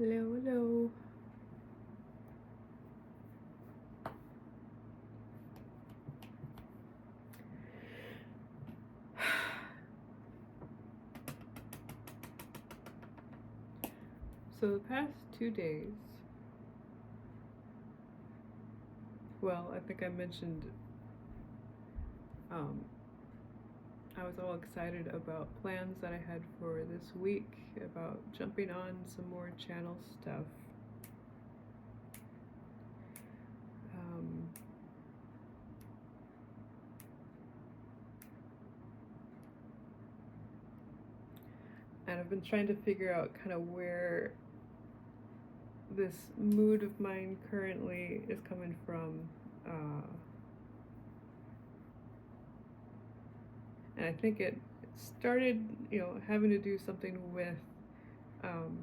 Hello, hello. So the past 2 days, well, I think I mentioned I was all excited about plans that I had for this week about jumping on some more channel stuff. Um, and I've been trying to figure out kind of where this mood of mine currently is coming from. And I think it started, having to do something with um,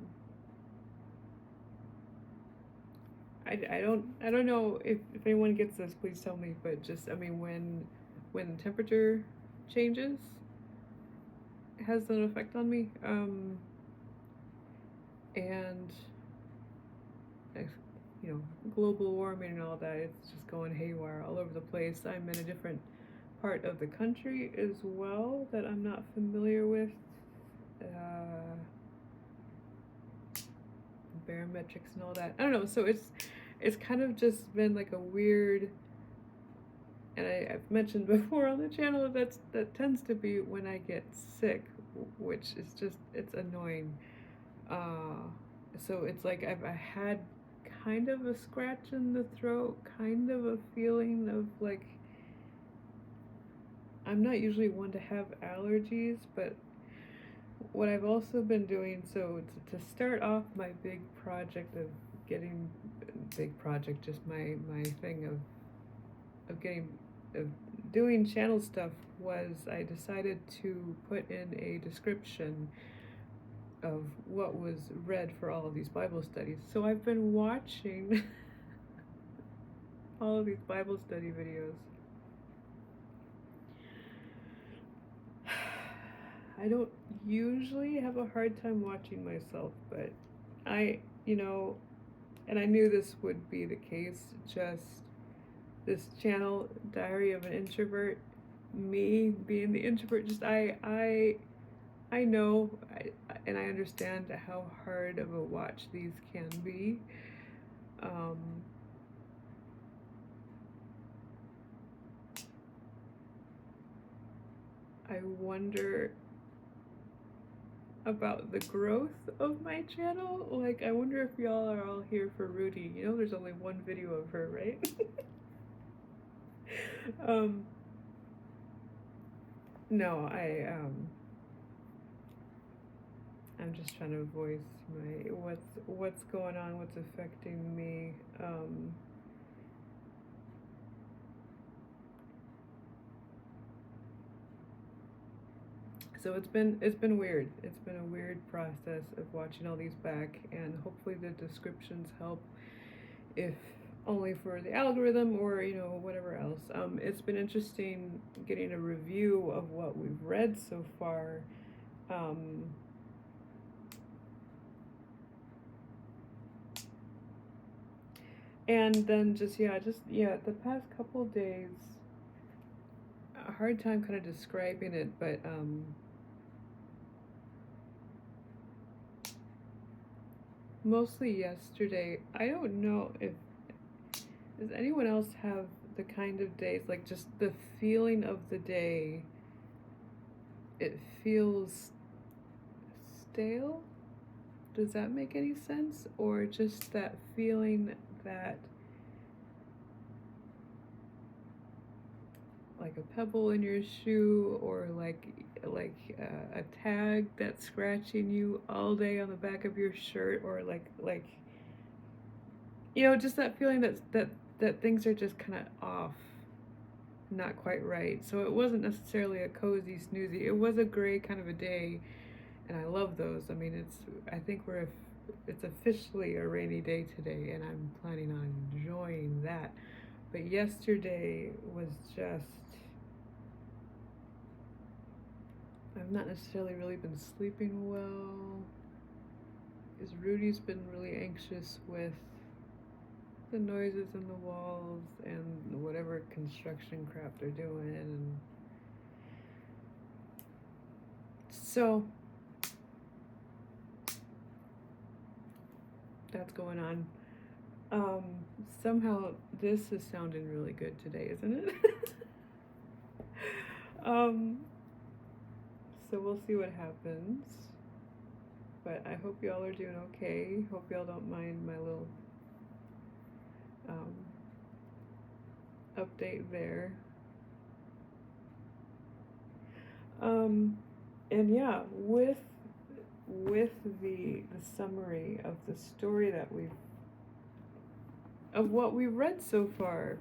I don't know if anyone gets this, please tell me, but just when temperature changes, it has an effect on me. And global warming and all that, it's just going haywire all over the place. I'm in a different part of the country as well that I'm not familiar with. Barometrics and all that. I don't know. So it's kind of just been like a weird. And I've mentioned before on the channel that tends to be when I get sick, which is just it's annoying. So it's like I had kind of a scratch in the throat, kind of a feeling of like I'm not usually one to have allergies, but what I've also been doing, so to start off my big project of getting just my thing of getting of doing channel stuff, was I decided to put in a description of what was read for all of these Bible studies. So I've been watching all of these Bible study videos. I don't usually have a hard time watching myself, but and I knew this would be the case, just this channel, Diary of an Introvert, me being the introvert, just I know, and I understand how hard of a watch these can be. I wonder about the growth of my channel. Like, I wonder if y'all are all here for Rudy. There's only one video of her, right? No, I'm just trying to voice my what's going on, what's affecting me. So it's been weird. It's been a weird process of watching all these back, and hopefully the descriptions help, if only for the algorithm or whatever else. It's been interesting getting a review of what we've read so far. And then the past couple days, a hard time kind of describing it, but mostly yesterday. I don't know if does anyone else have the kind of days, like just the feeling of the day, it feels stale? Does that make any sense? Or just that feeling that like a pebble in your shoe, or like a tag that's scratching you all day on the back of your shirt, or like just that feeling that things are just kind of off, not quite right. So it wasn't necessarily a cozy snoozy, it was a gray kind of a day, and I love those. I mean, it's officially a rainy day today, and I'm planning on enjoying that. But yesterday was just, I've not necessarily really been sleeping well, Because Rudy's been really anxious with the noises in the walls and whatever construction crap they're doing, and so that's going on. Um, Somehow this is sounding really good today, isn't it? um, so we'll see what happens. But I hope y'all are doing okay. Hope y'all don't mind my little um, update there. And yeah, with the summary of the story that of what we've read so far.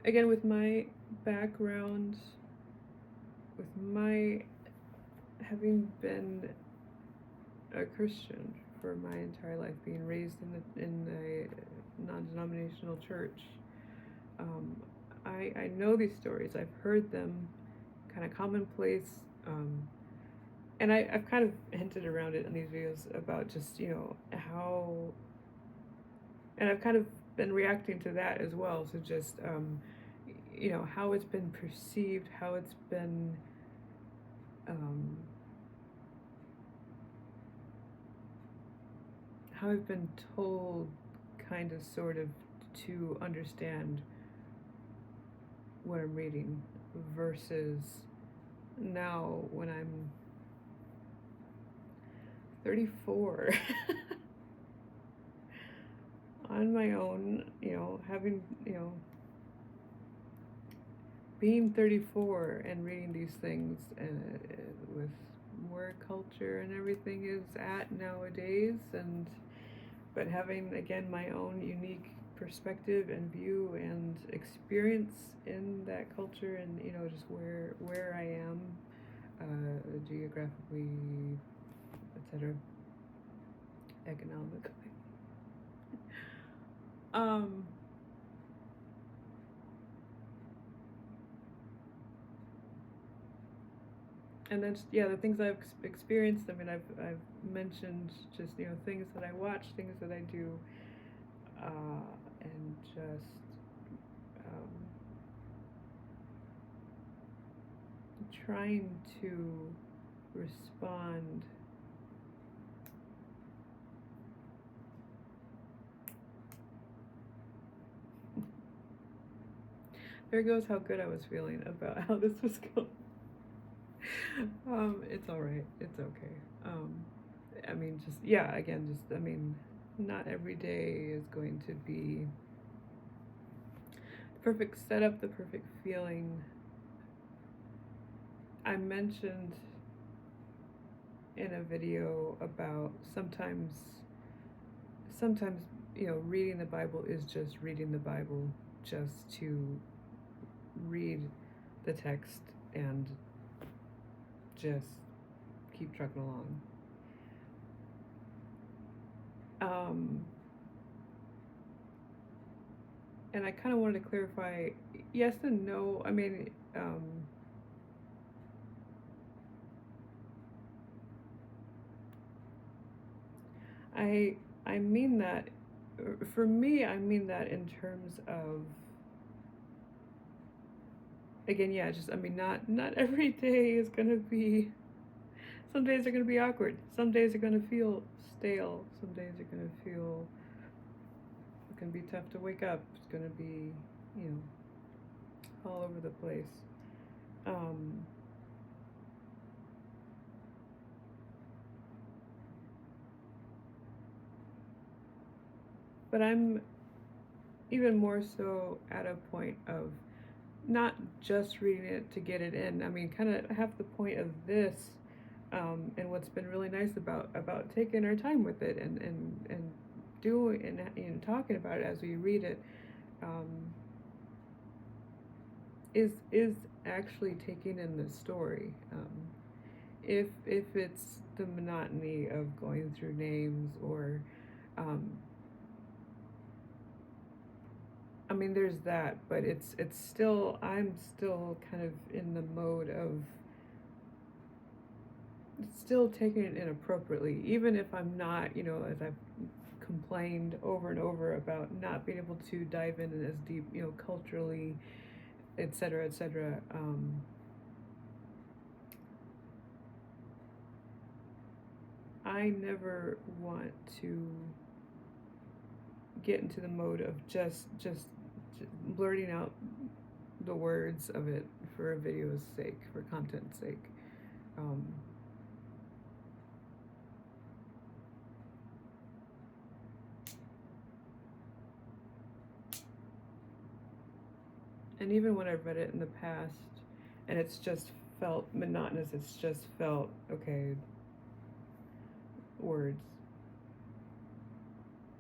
Again, with my background, with my having been a Christian for my entire life, being raised in a non-denominational church, I know these stories. I've heard them, kind of commonplace, and I've kind of hinted around it in these videos about just how, and I've kind of been reacting to that as well. So just how it's been perceived, how it's been how I've been told, kind of, sort of, to understand what I'm reading, versus now when I'm 34 on my own, having, being 34 and reading these things, and with where culture and everything is at nowadays, but having, again, my own unique perspective and view and experience in that culture, and just where I am geographically, etc., economically. And then the things I've experienced. I mean, I've mentioned just things that I watch, things that I do, and just trying to respond there goes how good I was feeling about how this was going. It's all right. It's okay. I mean, not every day is going to be the perfect setup, the perfect feeling. I mentioned in a video about sometimes reading the Bible is just reading the Bible, just to read the text and just keep trucking along. And I kind of wanted to clarify, yes and no. I mean, I mean that, for me, I mean that in terms of, again, not every day is going to be, some days are going to be awkward. Some days are going to feel stale. Some days are going to feel, it's going to be tough to wake up. It's going to be, all over the place. But I'm even more so at a point of not just reading it to get it in. I mean, kind of half the point of this, and what's been really nice about taking our time with it and doing and talking about it as we read it, is actually taking in the story. If it's the monotony of going through names, or I mean, there's that, but it's still, I'm still kind of in the mode of still taking it inappropriately, even if I'm not, you know, as I've complained over and over about not being able to dive in as deep, you know, culturally, etc., etc. I never want to get into the mode of just blurting out the words of it for a video's sake, for content's sake. And even when I've read it in the past, and it's just felt monotonous, it's just felt, okay, words.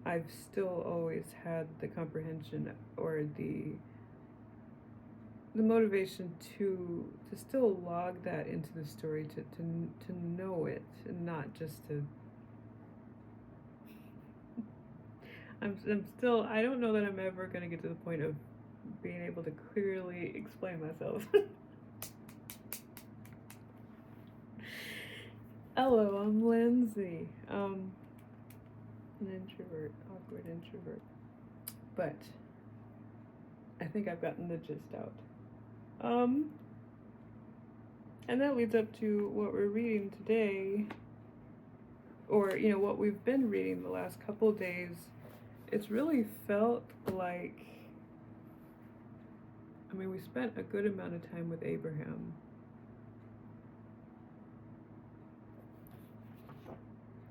I've still always had the comprehension or the motivation to still log that into the story, to know it, and not just to. I'm still, I don't know that I'm ever going to get to the point of being able to clearly explain myself. Hello, I'm Lindsay. An introvert, awkward introvert. But I think I've gotten the gist out. And that leads up to what we're reading today, or, you know, what we've been reading the last couple of days. It's really felt like, I mean, we spent a good amount of time with Abraham.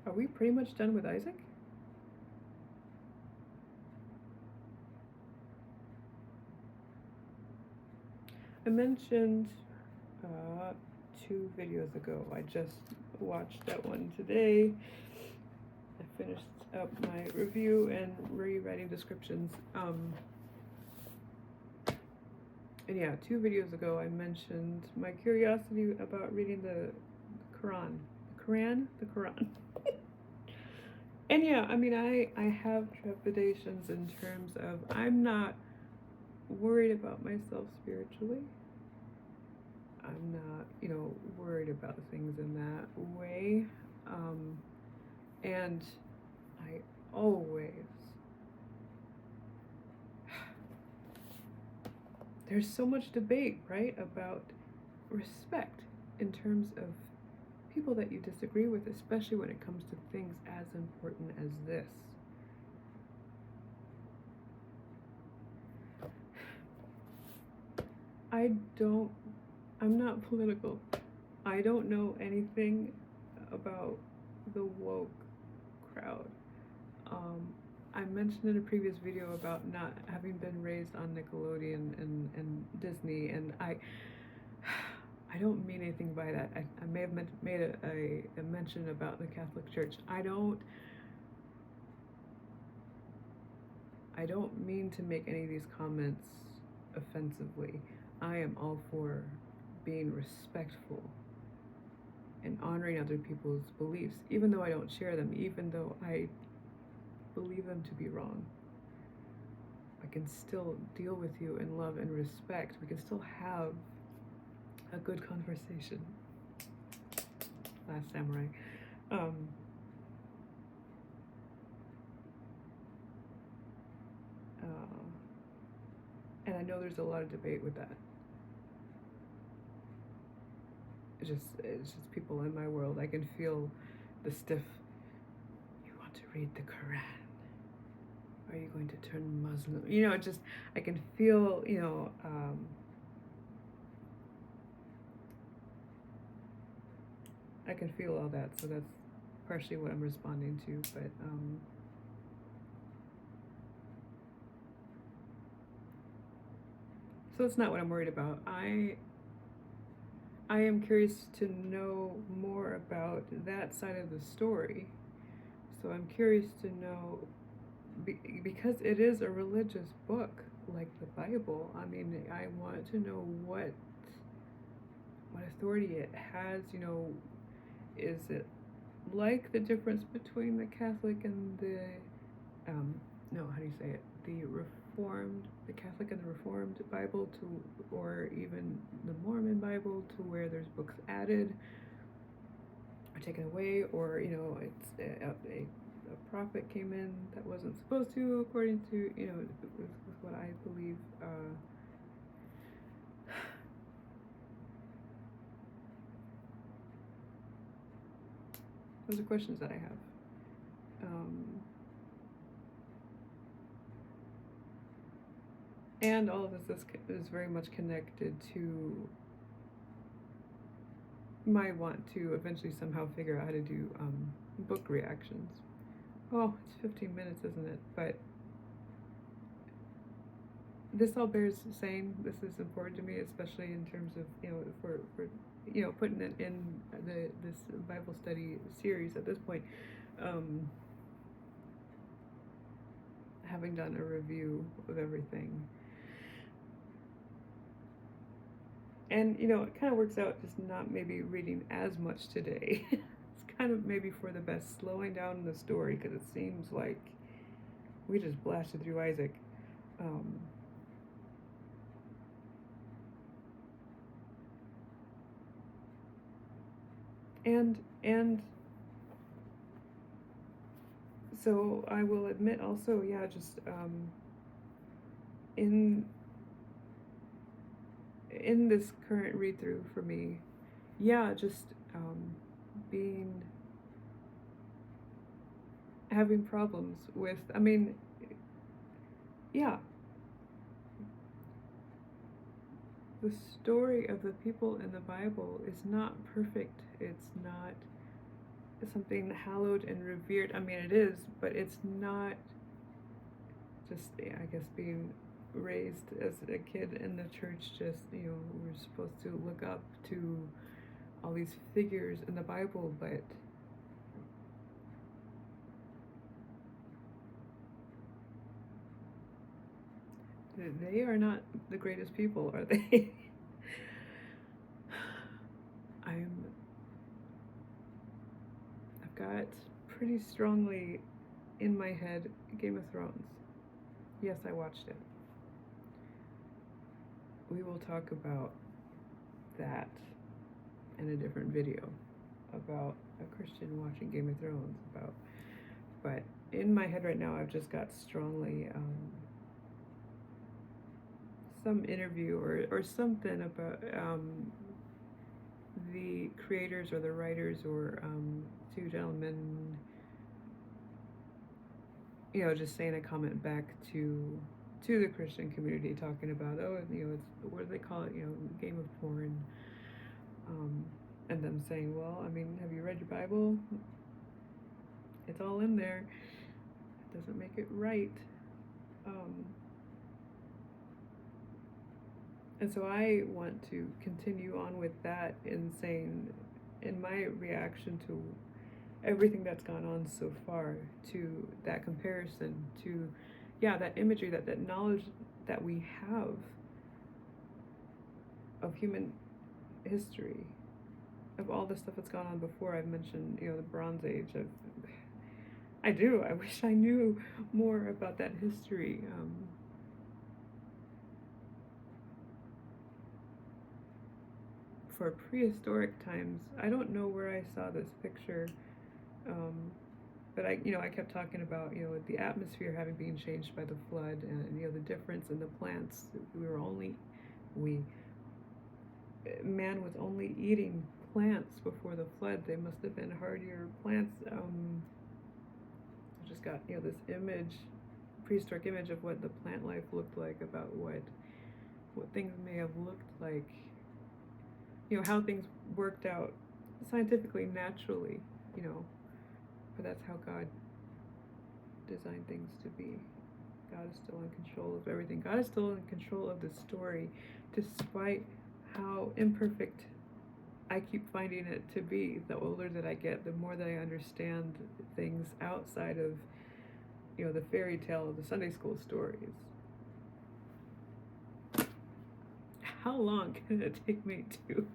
Are we pretty much done with Isaac? I mentioned 2 videos ago, I just watched that one today. I finished up my review and rewriting descriptions. And yeah, 2 videos ago I mentioned my curiosity about reading the Quran. The Quran. And yeah, I mean, I have trepidations in terms of, I'm not worried about myself spiritually. I'm not, you know, worried about things in that way. And I always, there's so much debate, right, about respect in terms of people that you disagree with, especially when it comes to things as important as this. I'm not political. I don't know anything about the woke crowd. I mentioned in a previous video about not having been raised on Nickelodeon and Disney, and I don't mean anything by that. I may have made a mention about the Catholic Church. I don't mean to make any of these comments offensively. I am all for being respectful and honoring other people's beliefs, even though I don't share them, even though I believe them to be wrong. I can still deal with you in love and respect. We can still have a good conversation. Last Samurai. And I know there's a lot of debate with that. It's just people in my world. I can feel the stiff, you want to read the Quran? Are you going to turn Muslim? You know, I can feel, you know, I can feel all that, so that's partially what I'm responding to, but, so that's not what I'm worried about. I am curious to know more about that side of the story. So I'm curious to know, because it is a religious book, like the Bible. I mean, I want to know what authority it has. You know, is it like the difference between the Catholic and the, no, how do you say it? The Reformed, the Catholic and the Reformed Bible to, or even the Mormon Bible, to where there's books added or taken away, or it's a prophet came in that wasn't supposed to, according to with what I believe. Those are questions that I have. And all of this is very much connected to my want to eventually somehow figure out how to do book reactions. Oh, it's 15 minutes, isn't it? But this all bears saying. This is important to me, especially in terms of for putting it in this Bible study series at this point. Having done a review of everything. And, it kind of works out just not maybe reading as much today. It's kind of maybe for the best, slowing down the story, because it seems like we just blasted through Isaac. And so I will admit also, just in this current read through for me, just having problems with, the story of the people in the Bible is not perfect. It's not something hallowed and revered. It is, but it's not just, I guess, being raised as a kid in the church, just, we're supposed to look up to all these figures in the Bible, but they are not the greatest people, are they? I've got pretty strongly in my head Game of Thrones. Yes, I watched it. We will talk about that in a different video, about a Christian watching Game of Thrones, but in my head right now I've just got strongly some interview or something about the creators or the writers, or two gentlemen, just saying a comment back to the Christian community, talking about, it's, what do they call it, game of porn, and them saying, well, have you read your Bible? It's all in there. It doesn't make it right. And so I want to continue on with that in saying, in my reaction to everything that's gone on so far, to that comparison, to that imagery, that knowledge that we have of human history, of all the stuff that's gone on before. I've mentioned, the Bronze Age. I wish I knew more about that history. For prehistoric times, I don't know where I saw this picture, but I kept talking about, the atmosphere having been changed by the flood, and the difference in the plants. Man was only eating plants before the flood. They must have been hardier plants. I just got, this image, prehistoric image of what the plant life looked like, about what things may have looked like, how things worked out scientifically, naturally, but that's how God designed things to be. God is still in control of everything. God is still in control of the story, despite how imperfect I keep finding it to be. The older that I get, the more that I understand things outside of, the fairy tale of the Sunday school stories. How long can it take me to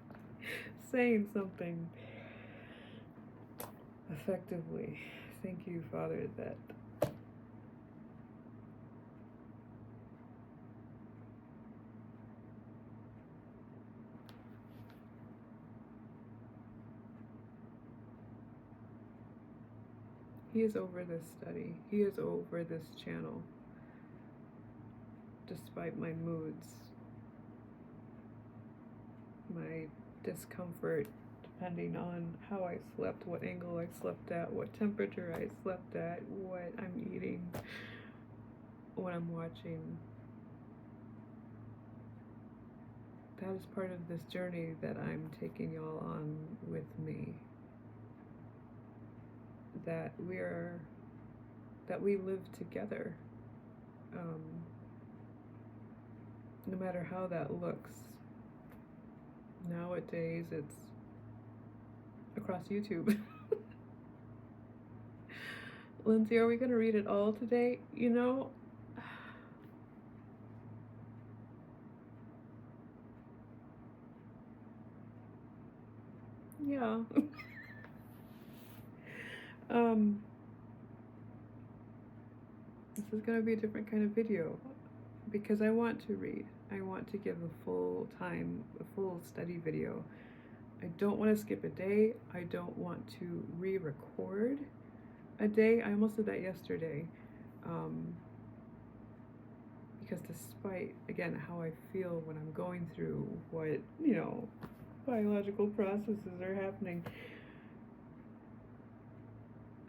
saying something effectively? Thank you, Father, that He is over this study. He is over this channel. Despite my moods, my discomfort, depending on how I slept, what angle I slept at, what temperature I slept at, what I'm eating, what I'm watching. That is part of this journey that I'm taking y'all on with me. That we live together. No matter how that looks. Nowadays it's across YouTube. Lindsay, are we going to read it all today? You know, yeah. This is going to be a different kind of video because I want to read. I want to give a full study video. I don't want to skip a day. I don't want to re-record a day. I almost did that yesterday. Because despite, again, how I feel when I'm going through what, biological processes are happening,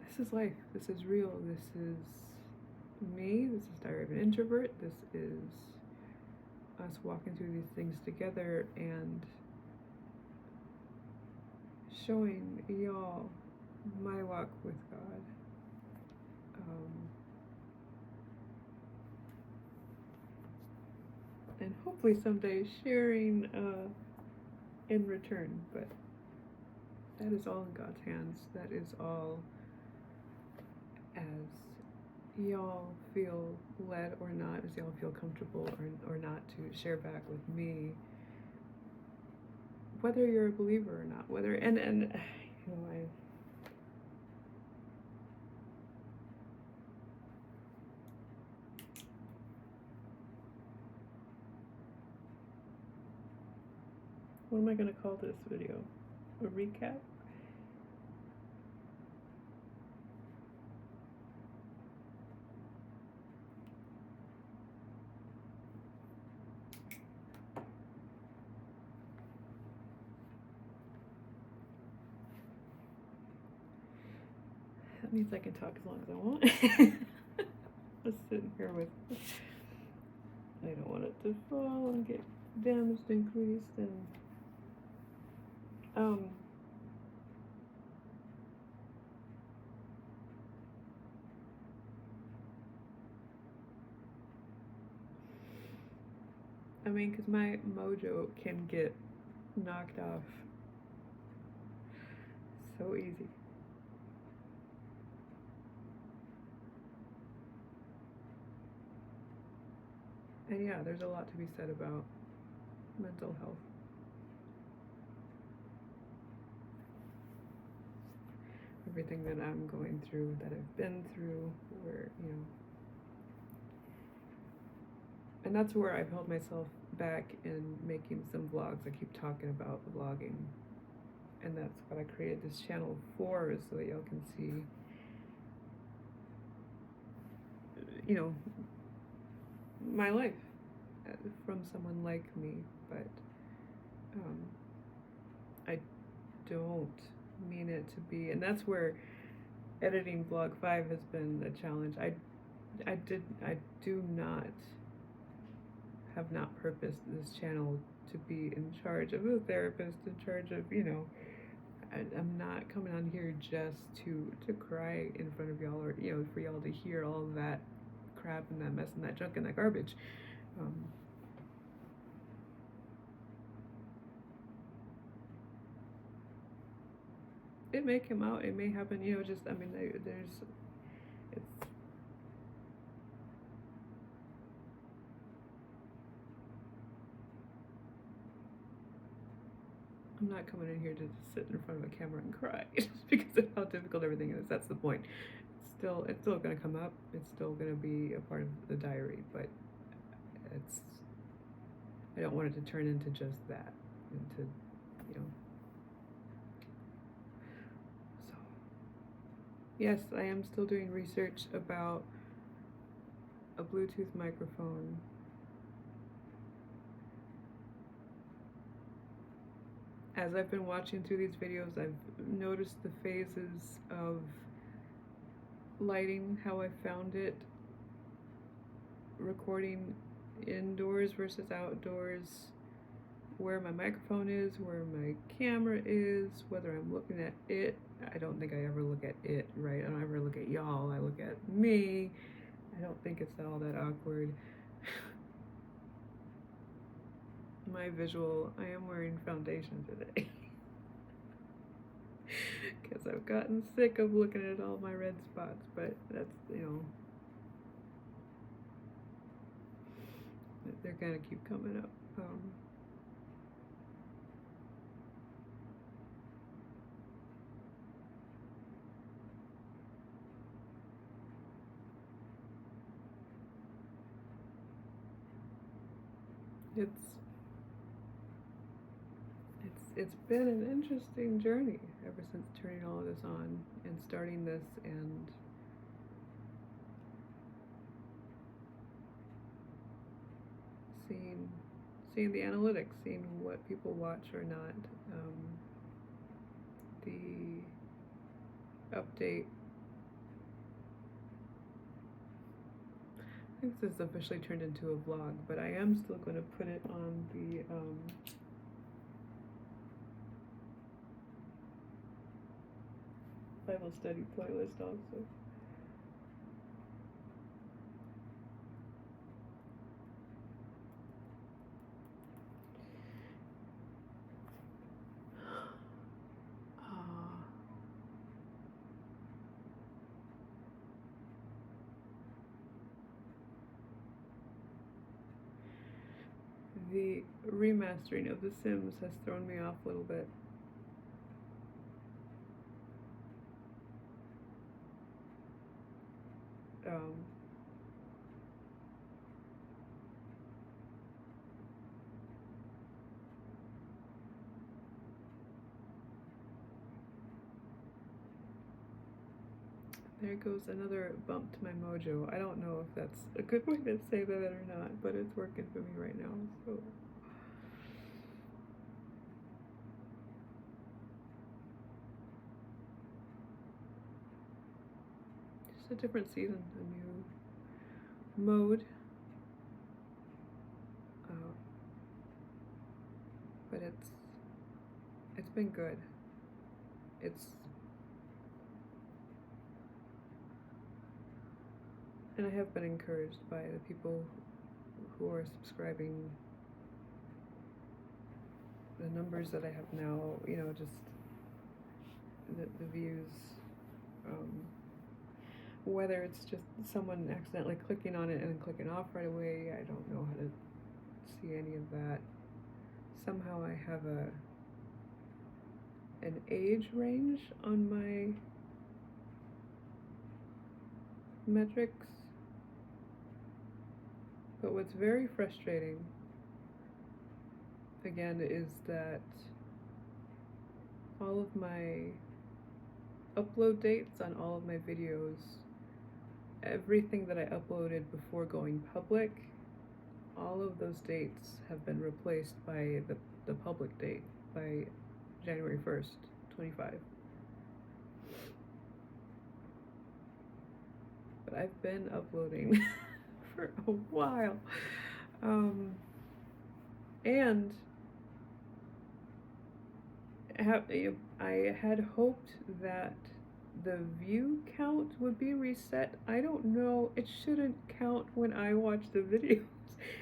this is life. This is real. This is me. This is Diary of an Introvert. This is us walking through these things together and showing y'all my walk with God. And hopefully someday sharing in return, but that is all in God's hands. That is all as y'all feel led or not, as y'all feel comfortable or not to share back with me, whether you're a believer or not, whether, and what am I going to call this video? A recap? That means I can talk as long as I want. Just sitting here with, I don't want it to fall and get damaged and creased and I mean, because my mojo can get knocked off so easy. And yeah, there's a lot to be said about mental health. Everything that I'm going through, that I've been through, where, and that's where I've held myself back in making some vlogs. I keep talking about vlogging, and that's what I created this channel for, is so that y'all can see, my life from someone like me. But I don't mean it to be, and that's where editing vlog 5 has been a challenge. I have not purposed this channel to be in charge of a therapist, in charge of, I'm not coming on here just to cry in front of y'all, or, for y'all to hear all of that crap and that mess and that junk and that garbage. It may come out, it may happen, it's, I'm not coming in here to just sit in front of a camera and cry just because of how difficult everything is. That's the point. It's still going to come up. It's still going to be a part of the diary, but I don't want it to turn into just that, into, so Yes, I am still doing research about a Bluetooth microphone. As I've been watching through these videos, I've noticed the phases of lighting, how I found it, recording indoors versus outdoors, where my microphone is, where my camera is, whether I'm looking at it. I don't think I ever look at it, right? I don't ever look at y'all, I look at me. I don't think it's all that awkward. My visual, I am wearing foundation today. Because I've gotten sick of looking at all my red spots, but that's, they're gonna keep coming up. It's been an interesting journey ever since turning all of this on and starting this, and seeing the analytics, seeing what people watch or not, the update. I think this has officially turned into a vlog, but I am still going to put it on the Bible study playlist also. The remastering of The Sims has thrown me off a little bit. There goes another bump to my mojo. I don't know if that's a good way to say that or not, but it's working for me right now, so. Just a different season, a new mode. But it's been good. And I have been encouraged by the people who are subscribing. The numbers that I have now, just the views, whether it's just someone accidentally clicking on it and then clicking off right away, I don't know how to see any of that. Somehow I have an age range on my metrics, but what's very frustrating, again, is that all of my upload dates on all of my videos, everything that I uploaded before going public, all of those dates have been replaced by the public date, by January 1st, 25. But I've been uploading for a while. And I had hoped that the view count would be reset. I don't know, it shouldn't count when I watch the videos.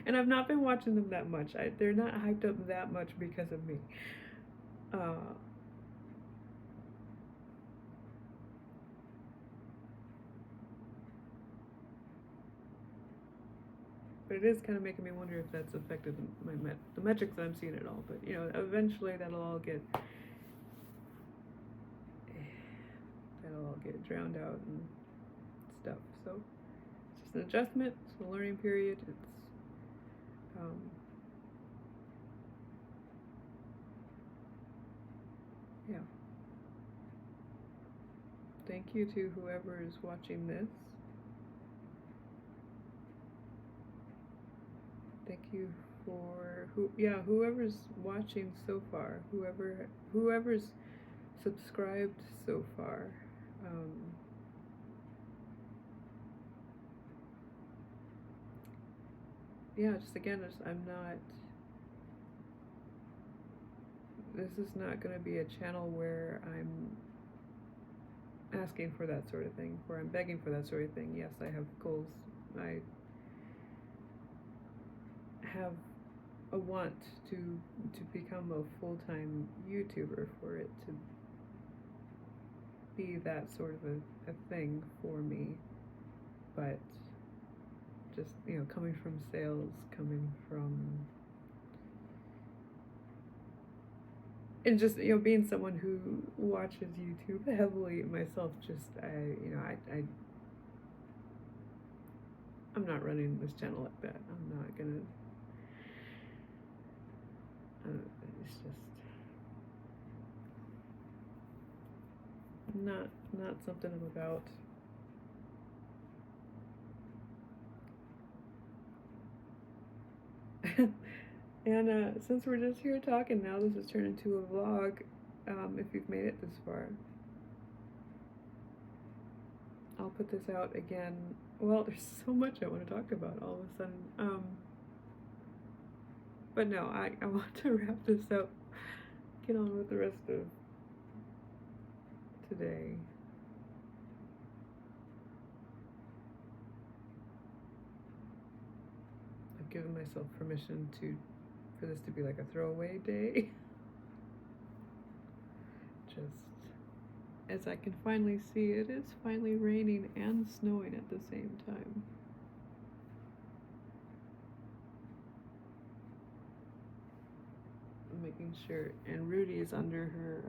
And I've not been watching them that much. They're not hyped up that much because of me. But it is kind of making me wonder if that's affected the metrics that I'm seeing at all. But eventually that'll all get drowned out and stuff. So it's just an adjustment. It's a learning period. It's thank you to whoever is watching this. Thank you for whoever's watching so far, whoever's subscribed so far. Just again, I'm not. This is not going to be a channel where I'm asking for that sort of thing, where I'm begging for that sort of thing. Yes, I have goals. I have a want to become a full-time YouTuber, for it to be that sort of a thing for me. But just, coming from sales, coming from, and just, being someone who watches YouTube heavily myself, just, I'm not running this channel like that. I'm not gonna, it's just not something I'm about. And since we're just here talking now, this has turned into a vlog. If you've made it this far, I'll put this out again. Well, there's so much I want to talk about all of a sudden. But no, I want to wrap this up, get on with the rest of today. I've given myself permission for this to be like a throwaway day. Just as I can finally see, it is finally raining and snowing at the same time. I'm making sure, and Rudy is under her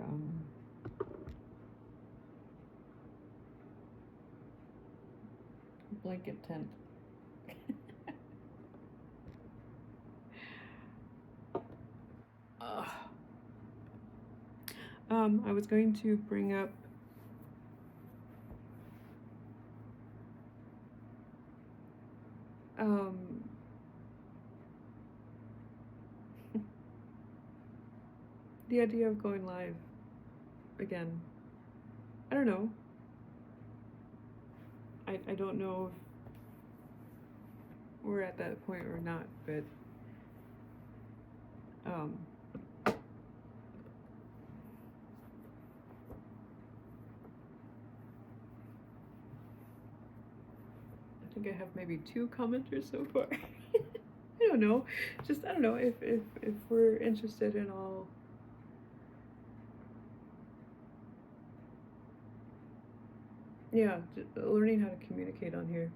blanket tent. I was going to bring up the idea of going live again. I don't know. I don't know if we're at that point or not, but I think I have maybe 2 commenters so far. I don't know. Just, I don't know if we're interested in all learning how to communicate on here.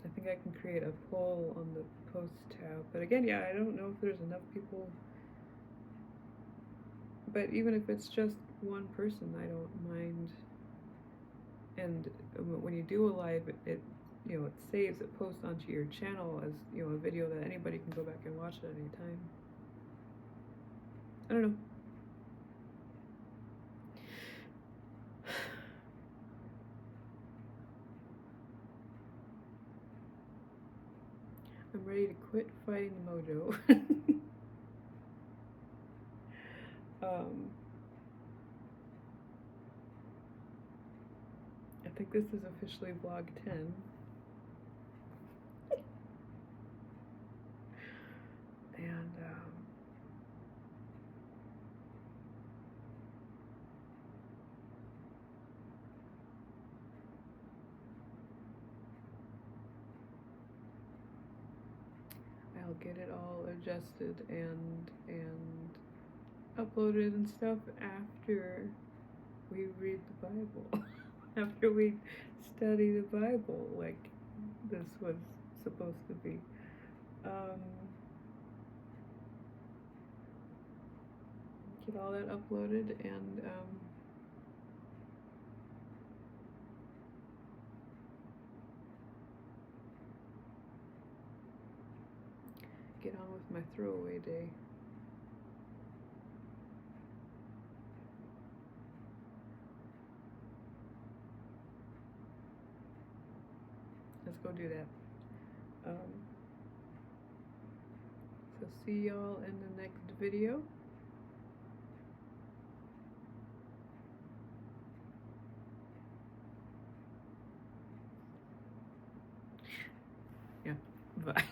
I think I can create a poll on the post tab, but again, I don't know if there's enough people. But even if it's just one person, I don't mind. And when you do a live, it saves, it posts onto your channel as, a video that anybody can go back and watch at any time. I don't know. I'm ready to quit fighting the mojo. I think this is officially vlog 10. And I'll get it all adjusted and uploaded and stuff after we read the Bible. After we study the Bible, like this was supposed to be. Get all that uploaded and get on with my throwaway day. go do that. So see y'all in the next video. Yeah, bye.